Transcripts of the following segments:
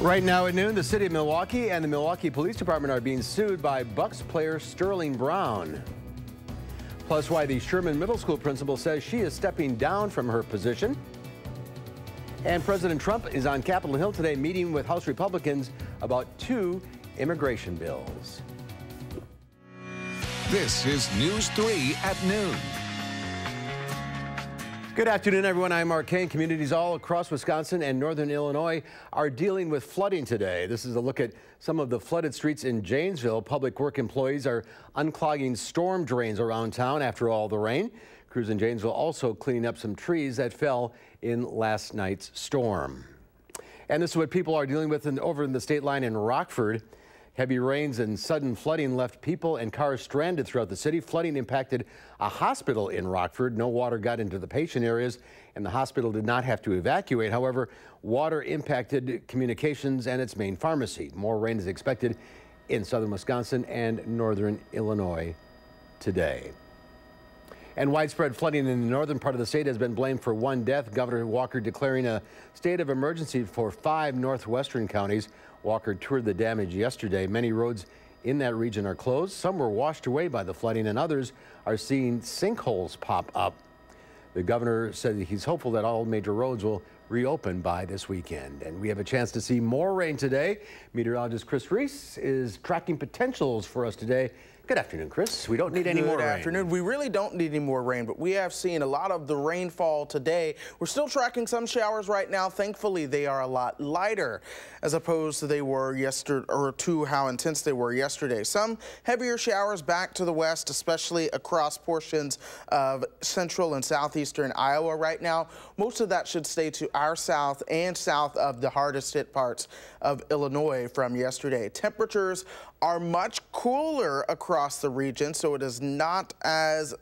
Right now at noon, the city of Milwaukee and the Milwaukee Police Department are being sued by Bucks player Sterling Brown. Plus, why the Sherman Middle School principal says she is stepping down from her position. And President Trump is on Capitol Hill today meeting with House Republicans about 2 immigration bills. This is News 3 at noon. Good afternoon, everyone. I'm Mark Kane. Communities all across Wisconsin and northern Illinois are dealing with flooding today. This is a look at some of the flooded streets in Janesville. Public work employees are unclogging storm drains around town after all the rain. Crews in Janesville also cleaning up some trees that fell in last night's storm. And this is what people are dealing with over in the state line in Rockford. Heavy rains and sudden flooding left people and cars stranded throughout the city. Flooding impacted a hospital in Rockford. No water got into the patient areas, and the hospital did not have to evacuate. However, water impacted communications and its main pharmacy. More rain is expected in southern Wisconsin and northern Illinois today. And widespread flooding in the northern part of the state has been blamed for 1 death. Governor Walker declaring a state of emergency for 5 northwestern counties. Walker toured the damage yesterday. Many roads in that region are closed. Some were washed away by the flooding, and others are seeing sinkholes pop up. The governor said he's hopeful that all major roads will reopen by this weekend. And we have a chance to see more rain today. Meteorologist Chris Reese is tracking potentials for us today. Good afternoon, Chris. We don't need any more rain. Good afternoon. We really don't need any more rain, but we have seen a lot of the rainfall today. We're still tracking some showers right now. Thankfully, they are a lot lighter as opposed to they were yesterday, or to how intense they were yesterday. Some heavier showers back to the west, especially across portions of central and southeastern Iowa right now. Most of that should stay to our south and south of the hardest hit parts of Illinois from yesterday. Temperatures are much cooler across the region, so it is not as,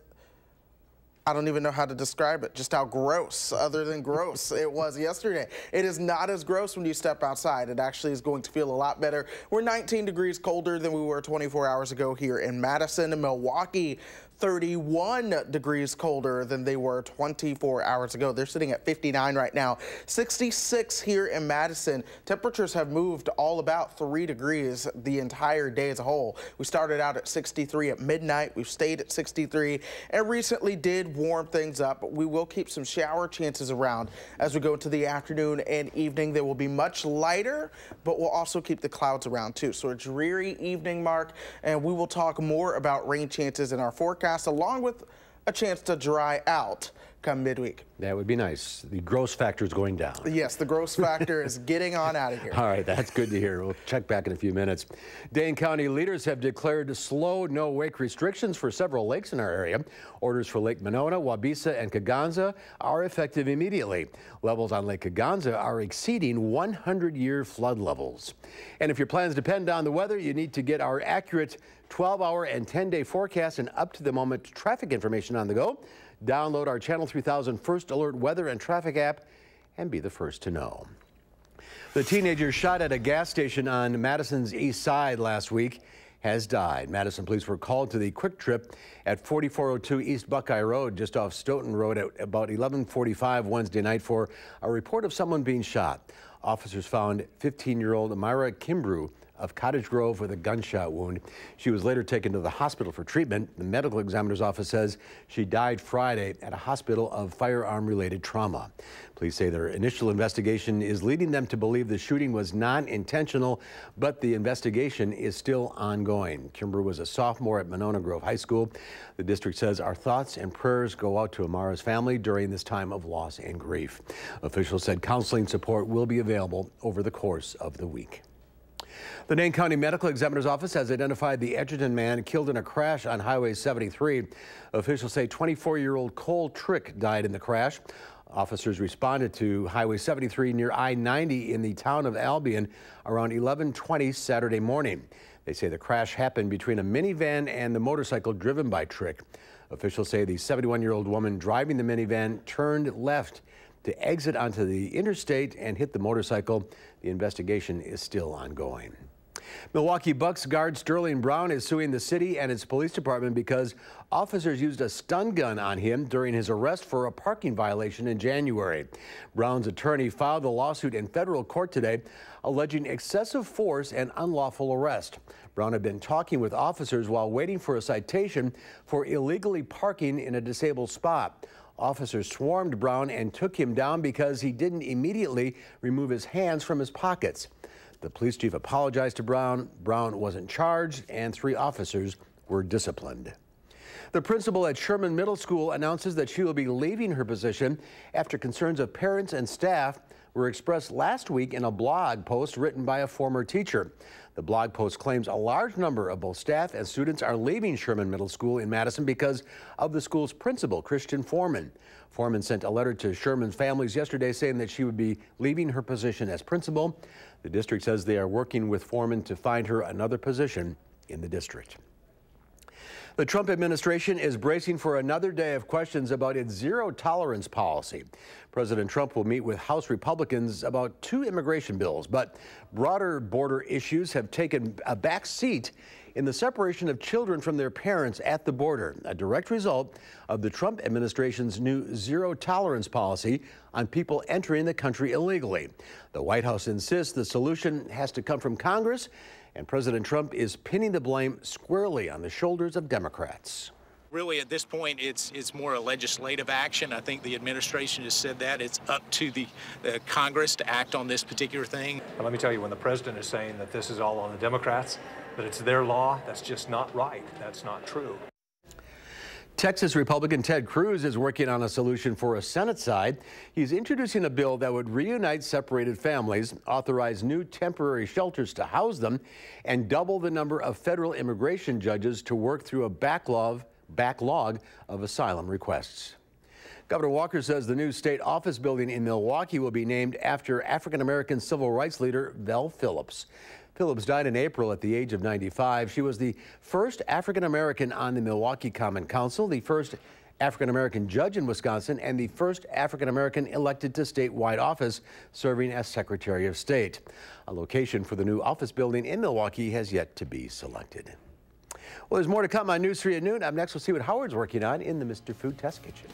I don't even know how to describe it, just how gross, other than gross, it was yesterday. It is not as gross when you step outside. It actually is going to feel a lot better. We're 19 degrees colder than we were 24 hours ago here in Madison and Milwaukee. 31 degrees colder than they were 24 hours ago. They're sitting at 59 right now. 66 here in Madison. Temperatures have moved all about 3 degrees the entire day as a whole. We started out at 63 at midnight. We've stayed at 63 and recently did warm things up. But we will keep some shower chances around as we go into the afternoon and evening. They will be much lighter, but we'll also keep the clouds around too. So a dreary evening, Mark, and we will talk more about rain chances in our forecast, along with a chance to dry out come midweek. That would be nice. The gross factor is going down. Yes, the gross factor is getting on out of here. All right, that's good to hear. We'll check back in a few minutes. Dane County leaders have declared slow no-wake restrictions for several lakes in our area. Orders for Lake Monona, Waubesa, and Kaganza are effective immediately. Levels on Lake Kaganza are exceeding 100-year flood levels. And if your plans depend on the weather, you need to get our accurate 12-hour and 10-day forecast and up-to-the-moment traffic information on the go. Download our Channel 3000 First Alert Weather and Traffic app and be the first to know. The teenager shot at a gas station on Madison's east side last week has died. Madison police were called to the Quick Trip at 4402 East Buckeye Road, just off Stoughton Road, at about 11:45 Wednesday night for a report of someone being shot. Officers found 15-year-old Myra Kimbrough of Cottage Grove with a gunshot wound. She was later taken to the hospital for treatment. The medical examiner's office says she died Friday at a hospital of firearm-related trauma. Police say their initial investigation is leading them to believe the shooting was non-intentional, but the investigation is still ongoing. Kimbrough was a sophomore at Monona Grove High School. The district says our thoughts and prayers go out to Amara's family during this time of loss and grief. Officials said counseling support will be available over the course of the week. The Dane County Medical Examiner's Office has identified the Edgerton man killed in a crash on Highway 73. Officials say 24-year-old Cole Trick died in the crash. Officers responded to Highway 73 near I-90 in the town of Albion around 11:20 Saturday morning. They say the crash happened between a minivan and the motorcycle driven by Trick. Officials say the 71-year-old woman driving the minivan turned left to exit onto the interstate and hit the motorcycle. The investigation is still ongoing. Milwaukee Bucks guard Sterling Brown is suing the city and its police department because officers used a stun gun on him during his arrest for a parking violation in January. Brown's attorney filed the lawsuit in federal court today, alleging excessive force and unlawful arrest. Brown had been talking with officers while waiting for a citation for illegally parking in a disabled spot. Officers swarmed Brown and took him down because he didn't immediately remove his hands from his pockets. The police chief apologized to Brown. Brown wasn't charged, and 3 officers were disciplined. The principal at Sherman Middle School announces that she will be leaving her position after concerns of parents and staff were expressed last week in a blog post written by a former teacher. The blog post claims a large number of both staff and students are leaving Sherman Middle School in Madison because of the school's principal, Christian Foreman. Foreman sent a letter to Sherman's families yesterday saying that she would be leaving her position as principal. The district says they are working with Foreman to find her another position in the district. The Trump administration is bracing for another day of questions about its zero-tolerance policy. President Trump will meet with House Republicans about 2 immigration bills, but broader border issues have taken a back seat in the separation of children from their parents at the border, a direct result of the Trump administration's new zero-tolerance policy on people entering the country illegally. The White House insists the solution has to come from Congress, and President Trump is pinning the blame squarely on the shoulders of Democrats. Really, at this point, it's more a legislative action. I think the administration has said that. It's up to the Congress to act on this particular thing. But let me tell you, when the president is saying that this is all on the Democrats, that it's their law, that's just not right. That's not true. Texas Republican Ted Cruz is working on a solution for a Senate side. He's introducing a bill that would reunite separated families, authorize new temporary shelters to house them, and double the number of federal immigration judges to work through a backlog of asylum requests. Governor Walker says the new state office building in Milwaukee will be named after African-American civil rights leader Vel Phillips. Phillips died in April at the age of 95. She was the first African-American on the Milwaukee Common Council, the first African-American judge in Wisconsin, and the first African-American elected to statewide office, serving as Secretary of State. A location for the new office building in Milwaukee has yet to be selected. Well, there's more to come on News 3 at noon. Up next, we'll see what Howard's working on in the Mr. Food Test Kitchen.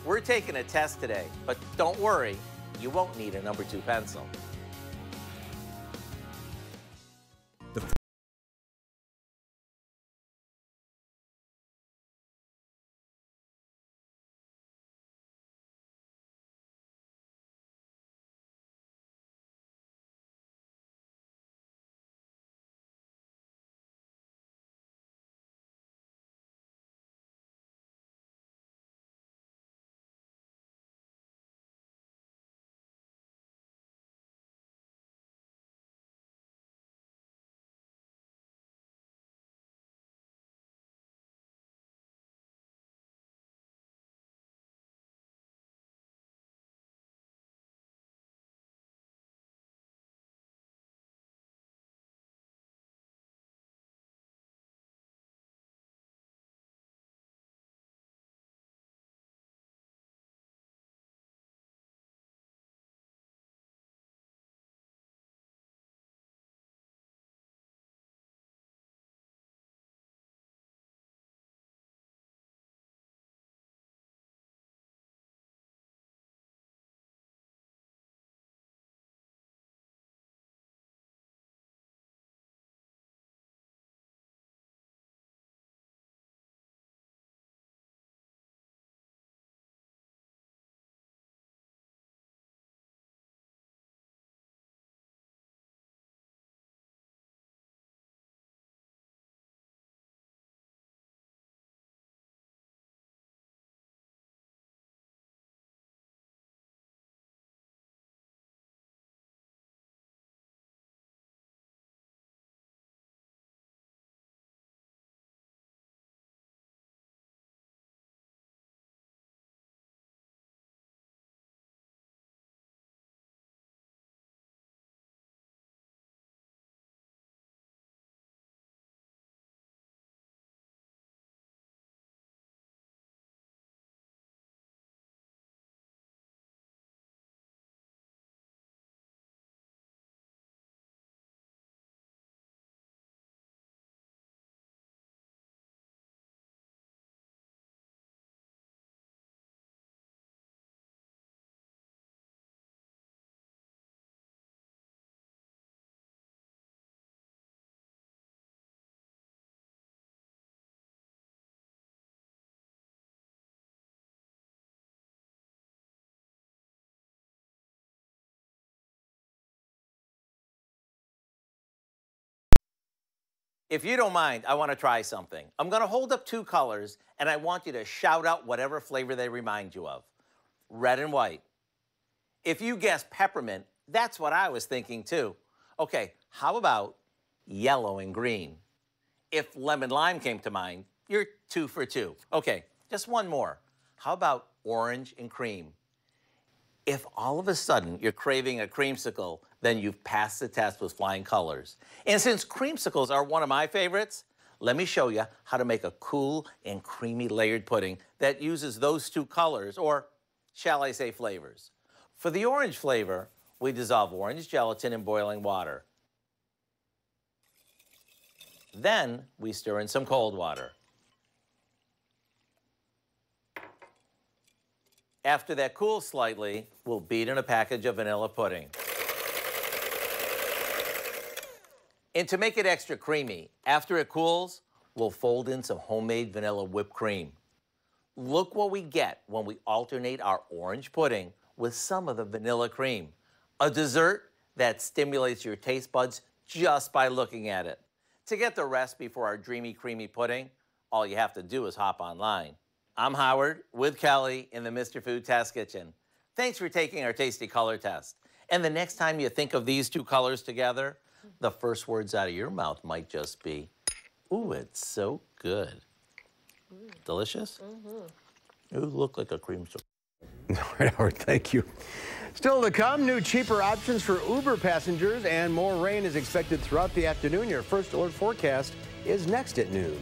We're taking a test today, but don't worry, you won't need a number 2 pencil. If you don't mind, I want to try something. I'm going to hold up 2 colors, and I want you to shout out whatever flavor they remind you of. Red and white. If you guess peppermint, that's what I was thinking too. Okay, how about yellow and green? If lemon lime came to mind, you're 2 for 2. Okay, just one more. How about orange and cream? If all of a sudden you're craving a creamsicle, then you've passed the test with flying colors. And since creamsicles are one of my favorites, let me show you how to make a cool and creamy layered pudding that uses those 2 colors, or shall I say flavors. For the orange flavor, we dissolve orange gelatin in boiling water. Then we stir in some cold water. After that cools slightly, we'll beat in a package of vanilla pudding. And to make it extra creamy, after it cools, we'll fold in some homemade vanilla whipped cream. Look what we get when we alternate our orange pudding with some of the vanilla cream. A dessert that stimulates your taste buds just by looking at it. To get the recipe for our dreamy, creamy pudding, all you have to do is hop online. I'm Howard with Kelly in the Mr. Food Test Kitchen. Thanks for taking our tasty color test. And the next time you think of these 2 colors together, the first words out of your mouth might just be, ooh, it's so good. Delicious? Mm-hmm. Ooh, look like a creamsicle. All right, Howard, thank you. Still to come, new cheaper options for Uber passengers, and more rain is expected throughout the afternoon. Your first alert forecast is next at noon.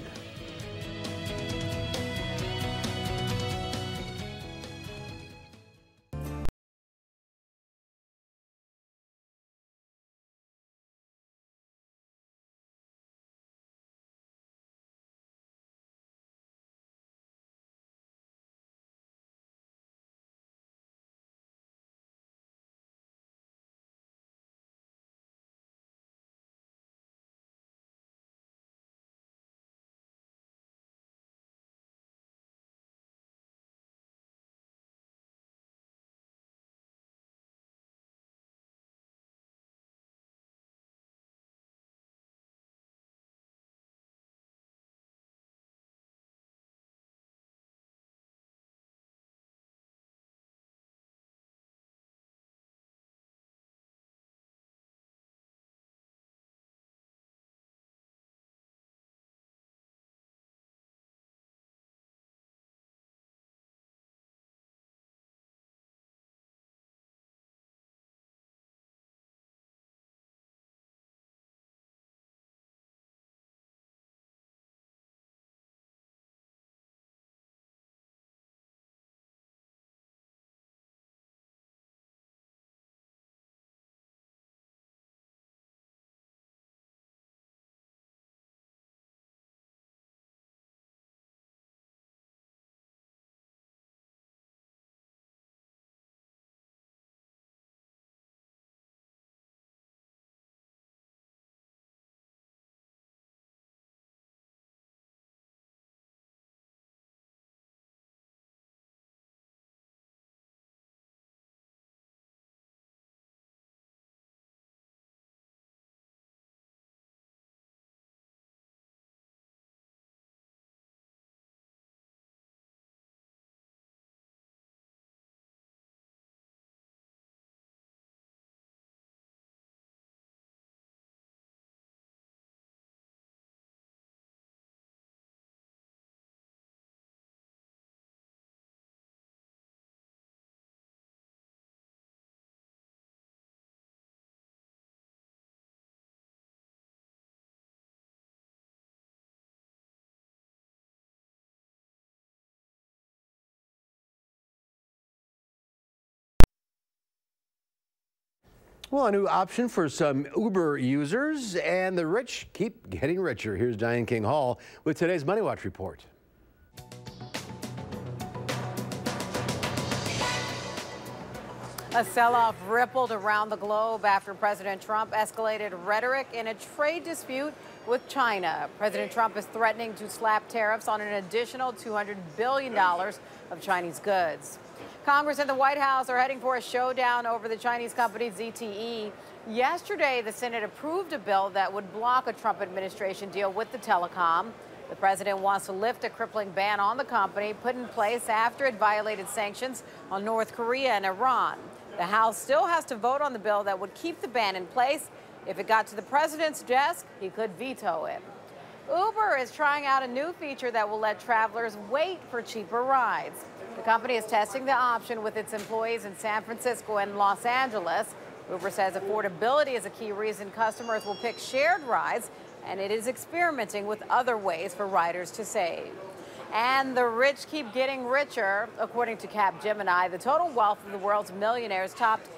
Well, a new option for some Uber users, and the rich keep getting richer. Here's Diane King Hall with today's Money Watch report. A sell-off rippled around the globe after President Trump escalated rhetoric in a trade dispute with China. President Trump is threatening to slap tariffs on an additional $200 billion of Chinese goods. Congress and the White House are heading for a showdown over the Chinese company ZTE. Yesterday, the Senate approved a bill that would block a Trump administration deal with the telecom. The president wants to lift a crippling ban on the company put in place after it violated sanctions on North Korea and Iran. The House still has to vote on the bill that would keep the ban in place. If it got to the president's desk, he could veto it. Uber is trying out a new feature that will let travelers wait for cheaper rides. The company is testing the option with its employees in San Francisco and Los Angeles. Uber says affordability is a key reason customers will pick shared rides, and it is experimenting with other ways for riders to save. And the rich keep getting richer. According to Capgemini, the total wealth of the world's millionaires topped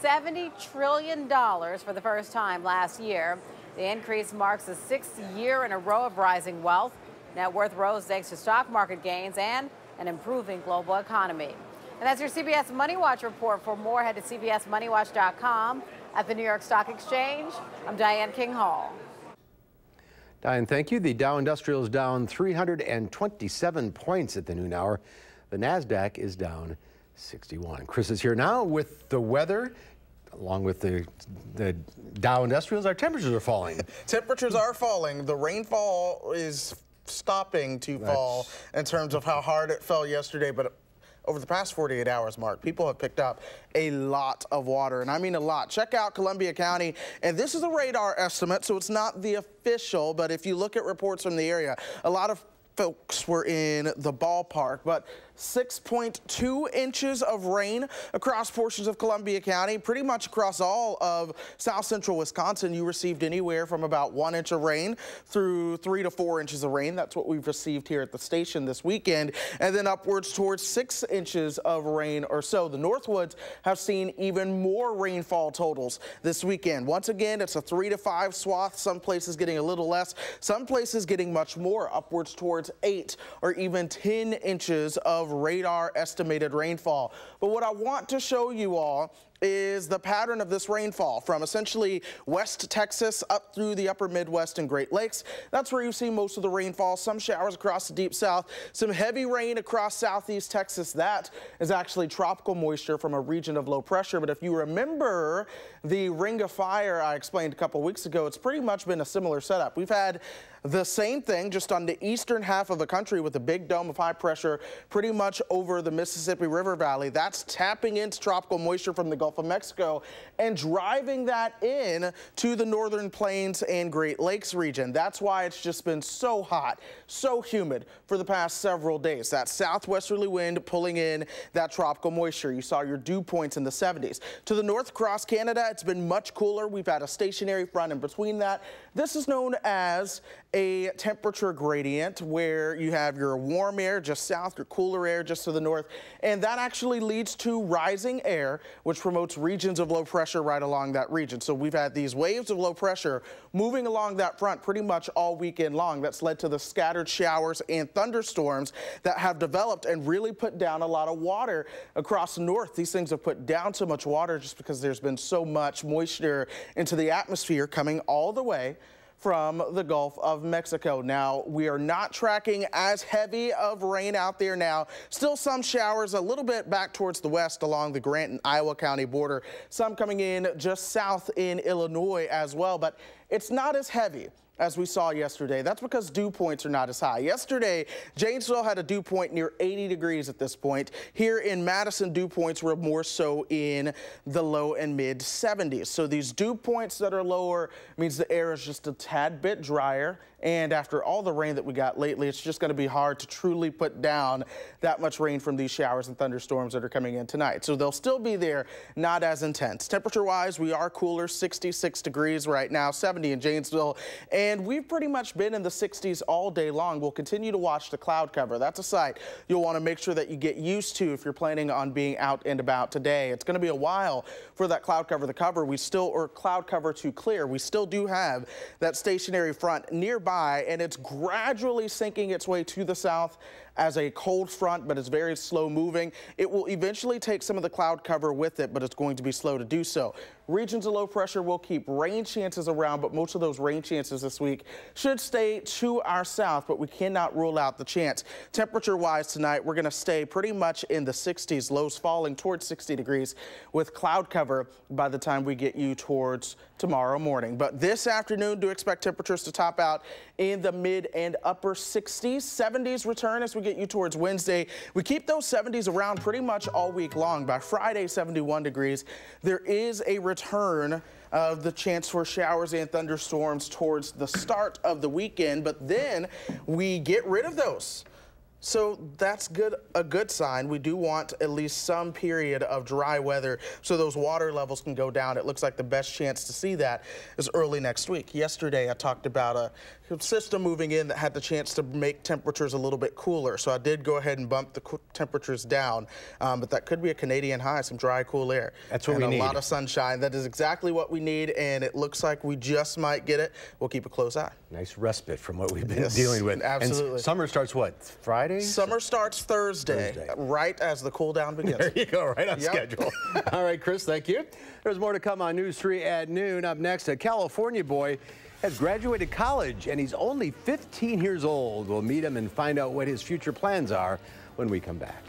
$70 trillion for the first time last year. The increase marks the 6th year in a row of rising wealth. Net worth rose thanks to stock market gains and an improving global economy. And that's your CBS Money Watch report. For more, head to cbsmoneywatch.com. At the New York Stock Exchange, I'm Diane King Hall. Diane, thank you. The Dow Industrial is down 327 points at the noon hour. The NASDAQ is down 61. Chris is here now with the weather. Along with the Dow Industrials, our temperatures are falling. Temperatures are falling. The rainfall is stopping to fall in terms of how hard it fell yesterday, but over the past 48 hours, Mark, people have picked up a lot of water, and I mean a lot. Check out Columbia County, and this is a radar estimate, so it's not the official, but if you look at reports from the area, a lot of folks were in the ballpark, but 6.2 inches of rain across portions of Columbia County, pretty much across all of south central Wisconsin. You received anywhere from about 1 inch of rain through 3 to 4 inches of rain. That's what we've received here at the station this weekend, and then upwards towards 6 inches of rain or so. The Northwoods have seen even more rainfall totals this weekend. Once again, it's a 3 to 5 swath. Some places getting a little less, some places getting much more, upwards towards 8 or even 10 inches of radar estimated rainfall. But what I want to show you all is the pattern of this rainfall from essentially West Texas up through the upper Midwest and Great Lakes. That's where you see most of the rainfall. Some showers across the deep south, some heavy rain across southeast Texas. That is actually tropical moisture from a region of low pressure. But if you remember the ring of fire I explained a couple weeks ago, it's pretty much been a similar setup. We've had the same thing just on the eastern half of the country with a big dome of high pressure pretty much over the Mississippi River Valley. That's tapping into tropical moisture from the Gulf of Mexico and driving that in to the northern plains and Great Lakes region. That's why it's just been so hot, so humid for the past several days. That southwesterly wind pulling in that tropical moisture. You saw your dew points in the 70s. To the north across Canada, it's been much cooler. We've had a stationary front in between that. This is known as a temperature gradient, where you have your warm air just south, your cooler air just to the north, and that actually leads to rising air, which promotes regions of low pressure right along that region. So we've had these waves of low pressure moving along that front pretty much all weekend long. That's led to the scattered showers and thunderstorms that have developed and really put down a lot of water across the north. These things have put down so much water just because there's been so much moisture into the atmosphere coming all the way from the Gulf of Mexico. Now, we are not tracking as heavy of rain out there now. Still some showers a little bit back towards the west along the Grant and Iowa County border. Some coming in just south in Illinois as well, but it's not as heavy as we saw yesterday. That's because dew points are not as high. Yesterday, Janesville had a dew point near 80 degrees at this point. Here in Madison, dew points were more so in the low and mid 70s. So these dew points that are lower means the air is just a tad bit drier. And after all the rain that we got lately, it's just going to be hard to truly put down that much rain from these showers and thunderstorms that are coming in tonight. So they'll still be there, not as intense. Temperature-wise, we are cooler, 66 degrees right now, 70 in Janesville. And we've pretty much been in the 60s all day long. We'll continue to watch the cloud cover. That's a sight you'll want to make sure that you get used to if you're planning on being out and about today. It's going to be a while for that cloud cover to cover. Or cloud cover to clear. We still do have that stationary front nearby high, and it's gradually sinking its way to the south as a cold front, but it's very slow moving. It will eventually take some of the cloud cover with it, but it's going to be slow to do so. Regions of low pressure will keep rain chances around, but most of those rain chances this week should stay to our south, but we cannot rule out the chance. Temperature-wise tonight, we're going to stay pretty much in the 60s, lows falling towards 60 degrees with cloud cover by the time we get you towards tomorrow morning. But this afternoon, do expect temperatures to top out in the mid and upper 60s. 70s return as we get you towards Wednesday. We keep those 70s around pretty much all week long. By Friday, 71 degrees. There is a return of the chance for showers and thunderstorms towards the start of the weekend, but then we get rid of those. So that's a good sign. We do want at least some period of dry weather so those water levels can go down. It looks like the best chance to see that is early next week. Yesterday, I talked about a system moving in that had the chance to make temperatures a little bit cooler. So I did go ahead and bump the temperatures down, but that could be a Canadian high, some dry, cool air. That's what we need. A lot of sunshine. That is exactly what we need, and it looks like we just might get it. We'll keep a close eye. Nice respite from what we've been dealing with. Absolutely. And summer starts what, Friday? Summer starts Thursday, right as the cool down begins. There you go, right on schedule. All right, Chris, thank you. There's more to come on News 3 at noon. Up next, a California boy has graduated college, and he's only 15 years old. We'll meet him and find out what his future plans are when we come back.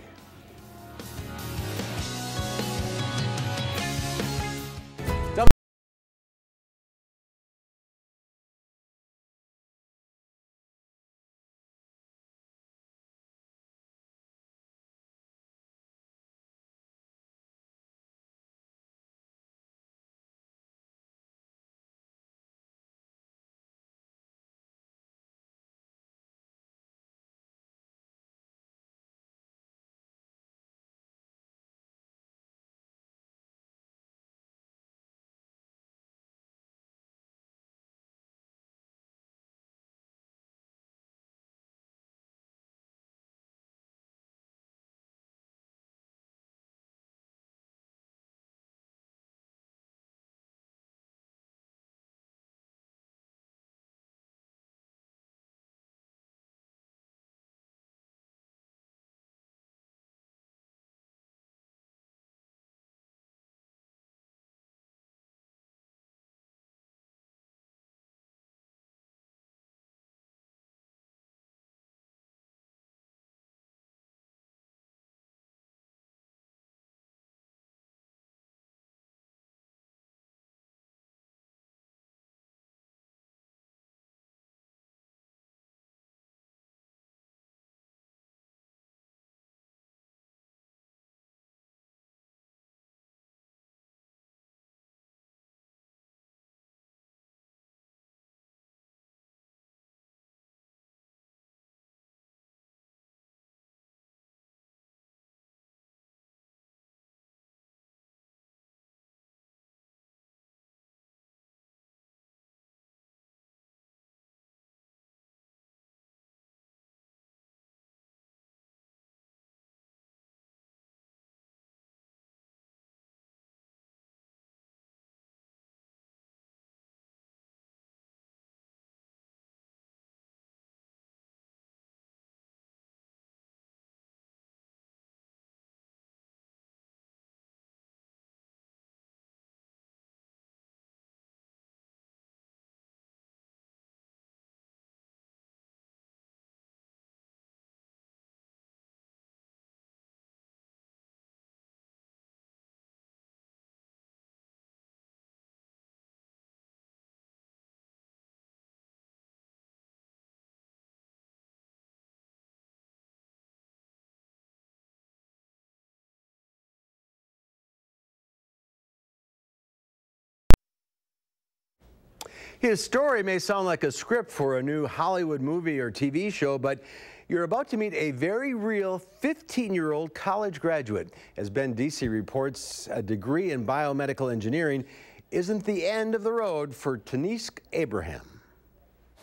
His story may sound like a script for a new Hollywood movie or TV show, but you're about to meet a very real 15-year-old college graduate. As Ben Deasy reports, a degree in biomedical engineering isn't the end of the road for Tanishq Abraham.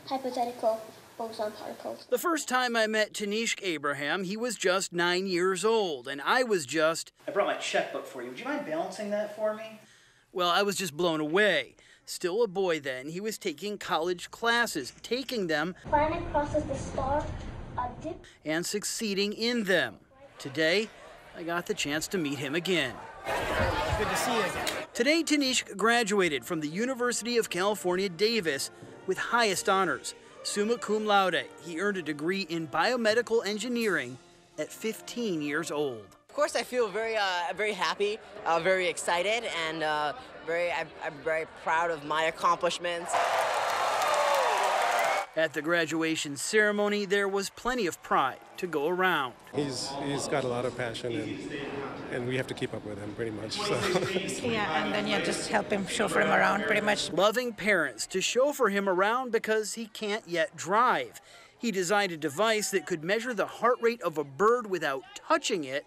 Hypothetical boson particles. The first time I met Tanishq Abraham, he was just 9 years old, and I was just... I brought my checkbook for you. Would you mind balancing that for me? Well, I was just blown away. Still a boy then, he was taking college classes, taking them Planet crosses the star, a dip. and succeeding in them. Today, I got the chance to meet him again. Good to see you again. Today, Tanishq graduated from the University of California, Davis with highest honors, summa cum laude. He earned a degree in biomedical engineering at 15 years old. Of course, I feel very happy, very excited, and I'm very proud of my accomplishments. At the graduation ceremony, there was plenty of pride to go around. He's got a lot of passion, and we have to keep up with him pretty much. So. Yeah, and then just help him, chauffeur him around pretty much. Loving parents to chauffeur him around because he can't yet drive. He designed a device that could measure the heart rate of a bird without touching it,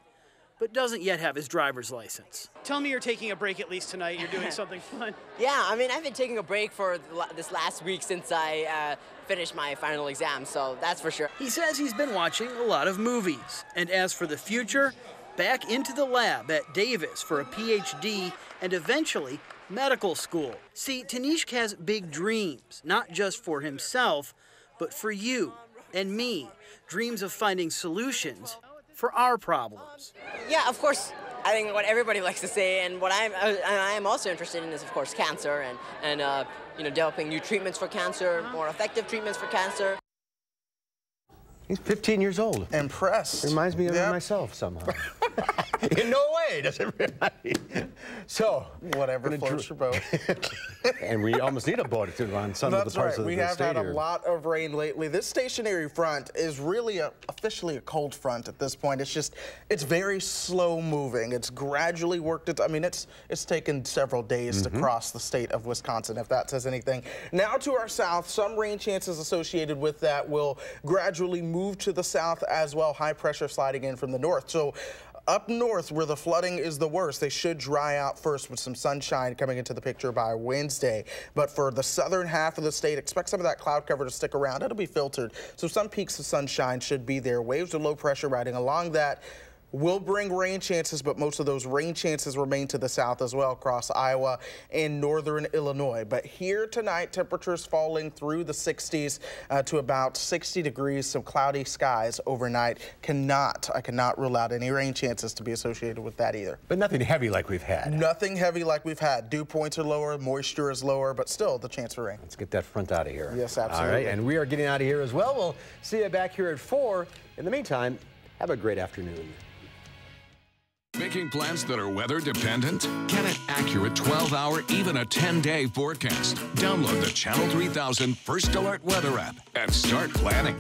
but doesn't yet have his driver's license. Tell me you're taking a break at least tonight. You're doing something fun. Yeah, I mean, I've been taking a break for this last week since I finished my final exam, so that's for sure. He says he's been watching a lot of movies. And as for the future, back into the lab at Davis for a PhD and eventually medical school. See, Tanishq has big dreams, not just for himself, but for you and me. Dreams of finding solutions for our problems. Yeah, of course. I think what everybody likes to say, and what I am also interested in, is of course cancer, and developing new treatments for cancer, more effective treatments for cancer. He's 15 years old. Impressed. Reminds me of myself somehow. In no way does it remind me. So, whatever floats your boat. And we almost need a boat on some of the parts of the state. We have had a lot of rain lately. This stationary front is really officially a cold front at this point. It's very slow moving. It's gradually worked it's taken several days to cross the state of Wisconsin, if that says anything. Now to our south, some rain chances associated with that will gradually move to the south as well. High pressure sliding in from the north. So up north, where the flooding is the worst, they should dry out first with some sunshine coming into the picture by Wednesday. But for the southern half of the state, expect some of that cloud cover to stick around. It'll be filtered, so some peaks of sunshine should be there. Waves of low pressure riding along that will bring rain chances, but most of those rain chances remain to the south as well across Iowa and northern Illinois. But here tonight, temperatures falling through the 60s to about 60 degrees, some cloudy skies overnight. I cannot rule out any rain chances to be associated with that either. But nothing heavy like we've had. Nothing heavy like we've had. Dew points are lower, moisture is lower, but still the chance for rain. Let's get that front out of here. Yes, absolutely. All right, and we are getting out of here as well. We'll see you back here at 4. In the meantime, have a great afternoon. Making plans that are weather dependent? Get an accurate 12-hour, even a 10-day forecast. Download the Channel 3000 First Alert Weather app and start planning.